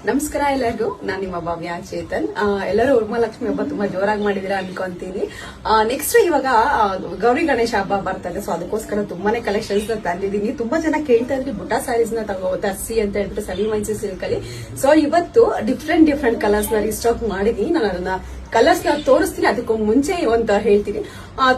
ನಮಸ್ಕಾರ ಎಲ್ಲರಿಗೂ, ನಾನು ನಿಮ್ಮ ಭವ್ಯ ಚೇತನ್. ಎಲ್ಲರೂ ವರಮಹಾಲಕ್ಷ್ಮಿ ಹಬ್ಬ ತುಂಬಾ ಜೋರಾಗಿ ಮಾಡಿದೀರಾ ಅನ್ಕೊಂತೀನಿ. ನೆಕ್ಸ್ಟ್ ಇವಾಗ ಗೌರಿ ಗಣೇಶ ಹಬ್ಬ ಬರ್ತದೆ, ಸೊ ಅದಕ್ಕೋಸ್ಕರ ತುಂಬಾನೇ ಕಲೆಕ್ಷನ್ಸ್ ತಂದಿದ್ದೀನಿ. ತುಂಬಾ ಜನ ಕೇಳ್ತಾ ಇದ್ರಿ ಬುಟಾ ಸ್ಯಾರೀಸ್ ನ ತರ್ಸಿ ಅಂತ ಹೇಳ್ಬಿಟ್ಟು 716 ಸಿಲ್ಕ್ ಅಲ್ಲಿ. ಸೊ ಇವತ್ತು ಡಿಫ್ರೆಂಟ್ ಕಲರ್ಸ್ ನ ರಿಸ್ಟಾಕ್ ಮಾಡಿದೀನಿ. ನಾನು ಅದನ್ನ ಕಲರ್ಸ್ ನ ತೋರಿಸ್ತೀನಿ. ಅದಕ್ಕೂ ಮುಂಚೆ ಅಂತ ಹೇಳ್ತೀನಿ,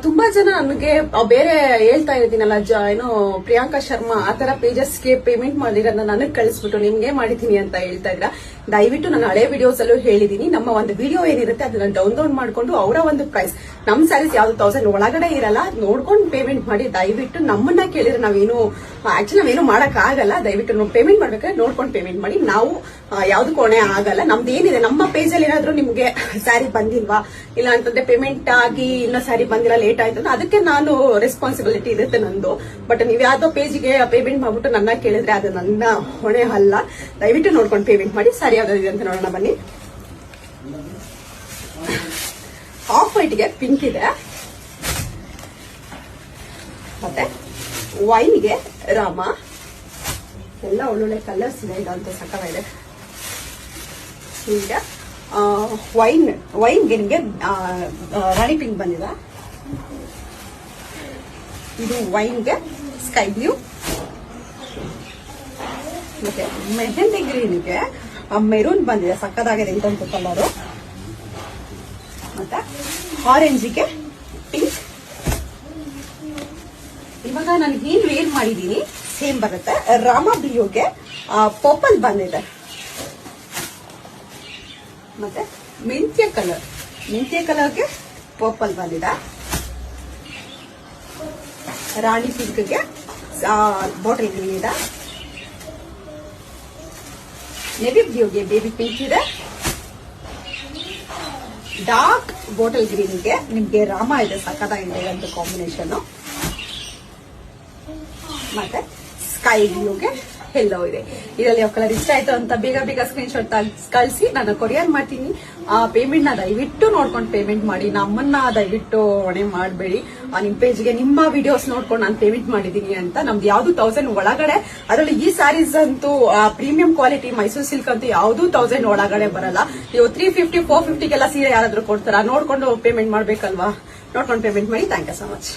ತುಂಬಾ ಜನ ನನಗೆ ಬೇರೆ ಹೇಳ್ತಾ ಇದ್ದೀನಲ್ಲ, ಏನೋ ಪ್ರಿಯಾಂಕಾ ಶರ್ಮಾ ಆತರ ಪೇಜಸ್ ಗೆ ಪೇಮೆಂಟ್ ಮಾಡಿರೋದನ್ನ ನನಗೆ ಕಳಿಸ್ಬಿಟ್ಟು ನಿಮ್ಗೆ ಮಾಡಿದೀನಿ ಅಂತ ಹೇಳ್ತಾ ಇದ್ರ. ದಯವಿಟ್ಟು ನಾನು ಹಳೆ ವಿಡಿಯೋಸ್ ಅಲ್ಲೂ ಹೇಳಿದೀನಿ, ನಮ್ಮ ಒಂದು ವಿಡಿಯೋ ಏನಿರುತ್ತೆ ಅದನ್ನ ಡೌನ್ಲೋಡ್ ಮಾಡ್ಕೊಂಡು ಅವರ ಒಂದು ಪ್ರೈಸ್, ನಮ್ ಸ್ಯಾರೀಸ್ ಯಾವ್ದು 1000 ಒಳಗಡೆ ಇರಲ್ಲ, ನೋಡ್ಕೊಂಡು ಪೇಮೆಂಟ್ ಮಾಡಿ. ದಯವಿಟ್ಟು ನಮ್ಮನ್ನ ಕೇಳಿದ್ರೆ ನಾವೇನು ನಾವೇನು ಮಾಡಕ್ ಆಗಲ್ಲ. ದಯವಿಟ್ಟು ಪೇಮೆಂಟ್ ಮಾಡ್ಬೇಕಾದ್ರೆ ನೋಡ್ಕೊಂಡು ಪೇಮೆಂಟ್ ಮಾಡಿ. ನಾವು ಯಾವ್ದು ಕೊನೆ ಆಗಲ್ಲ. ನಮ್ದು ಏನಿದೆ ನಮ್ಮ ಪೇಜ್ ಅಲ್ಲಿ ಏನಾದ್ರೂ ನಿಮ್ಗೆ ಸ್ಯಾರಿ ಬಂದಿಲ್ವಾ, ಇಲ್ಲ ಅಂತಂದ್ರೆ ಪೇಮೆಂಟ್ ಆಗಿ ಇನ್ನೂ ಸ್ಯಾರಿ ಬಂದಿಲ್ಲ, ಲೇಟ್ ಆಯ್ತು, ಅದಕ್ಕೆ ನಾನು ರೆಸ್ಪಾನ್ಸಿಬಿಲಿಟಿ ಇರುತ್ತೆ ನಂದು. ಬಟ್ ನೀವ್ ಯಾವ್ದೋ ಪೇಜ್ಗೆ ಪೇಮೆಂಟ್ ಮಾಡ್ಬಿಟ್ಟು ನನ್ನ ಕೇಳಿದ್ರೆ ಅದು ನನ್ನ ಹೊಣೆ ಅಲ್ಲ. ದಯವಿಟ್ಟು ನೋಡ್ಕೊಂಡು ಪೇಮೆಂಟ್ ಮಾಡಿ. ಸ್ಯಾರಿ ಯಾವ್ದಾಗಿದೆ ಅಂತ ನೋಡೋಣ ಬನ್ನಿ. ಆಫ್ ವೈಟ್ ಗೆ ಪಿಂಕ್ ಇದೆ, ಮತ್ತೆ ವೈನ್ ಗೆ ರಾಮ, ಎಲ್ಲ ಒಳ್ಳೊಳ್ಳೆ ಕಲರ್ಸ್ ಇದೆ. ಇದಂತೂ ಸಕ್ಕತ್ತಾಗಿದೆ. ಈಗ ವೈನ್ ಗೆ ನಿಮಗೆ ರಾಣಿ ಪಿಂಕ್ ಬಂದಿದೆ. ಇದು ವೈನ್ ಗೆ ಸ್ಕೈ ಬ್ಲೂ, ಮತ್ತೆ ಮೆಹಂದಿ ಗ್ರೀನ್ ಗೆ ಮೆರೂನ್ ಬಂದಿದೆ, ಸಕ್ಕತ್ತಾಗಿದೆ ಇಂತ ಕಲರು. ಮತ್ತೆ ಆರೆಂಜ್ ಗೆ ಪಿಂಕ್. ಇವಾಗ ನಾನು ಏನ್ ವೇರ್ ಮಾಡಿದೀನಿ ಸೇಮ್ ಬರುತ್ತೆ. ರಾಮ ಬ್ಲೂಗೆ ಪರ್ಪಲ್ ಬಂದಿದೆ, ಮತ್ತೆ ಮೆಂತ್ಯ ಕಲರ್ಗೆ ಪರ್ಪಲ್ ಬಂದಿದೆ. ರಾಣಿ ಪಿಂಕ್ಗೆ ಬಾಟಲ್ ಗ್ರೀನ್ ಇದೆ. ನೆವಿ ಬ್ಲೂಗೆ ಬೇಬಿ ಪಿಂಕ್ ಇದೆ. ಡಾರ್ಕ್ ಬಾಟಲ್ ಗ್ರೀನ್ಗೆ ನಿಮ್ಗೆ ರಾಮ ಇದೆ, ಸಕ್ಕತ್ತಾಗಿದೆ ಅಂತ ಕಾಂಬಿನೇಷನ್. ಮತ್ತೆ ಸ್ಕೈ ಬ್ಲೂಗೆ ಎಲ್ಲೋ ಇದೆ. ಇದರಲ್ಲಿ ಯಾವ ಕಲರ್ ಇಷ್ಟ ಆಯ್ತು ಅಂತ ಬೇಗ ಸ್ಕ್ರೀನ್ ಶಾಟ್ ಕಳಿಸಿ, ನಾನು ಕೊರಿಯರ್ ಮಾಡ್ತೀನಿ. ಪೇಮೆಂಟ್ ನ ದಯವಿಟ್ಟು ನೋಡ್ಕೊಂಡು ಪೇಮೆಂಟ್ ಮಾಡಿ, ನಮ್ಮನ್ನ ದಯವಿಟ್ಟು ಹೊಣೆ ಮಾಡಬೇಡಿ. ನಿಮ್ ಪೇಜ್ಗೆ ನಿಮ್ಮ ವಿಡಿಯೋಸ್ ನೋಡ್ಕೊಂಡು ನಾನು ಪೇಮೆಂಟ್ ಮಾಡಿದೀನಿ ಅಂತ. ನಮ್ದು ಯಾವ್ದು 1000 ಒಳಗಡೆ, ಅದರಲ್ಲಿ ಈ ಸ್ಯಾರೀಸ್ ಅಂತೂ ಪ್ರೀಮಿಯಂ ಕ್ವಾಲಿಟಿ ಮೈಸೂರು ಸಿಲ್ಕ್ ಅಂತೂ ಯಾವ್ದು 1000 ಒಳಗಡೆ ಬರಲ್ಲ. ನೀವು 350 450 ಸೀರೆ ಯಾರಾದ್ರೂ ಕೊಡ್ತಾರ, ನೋಡ್ಕೊಂಡು ಪೇಮೆಂಟ್ ಮಾಡ್ಬೇಕಲ್ವಾ. ನೋಡ್ಕೊಂಡು ಪೇಮೆಂಟ್ ಮಾಡಿ. Thank you so much.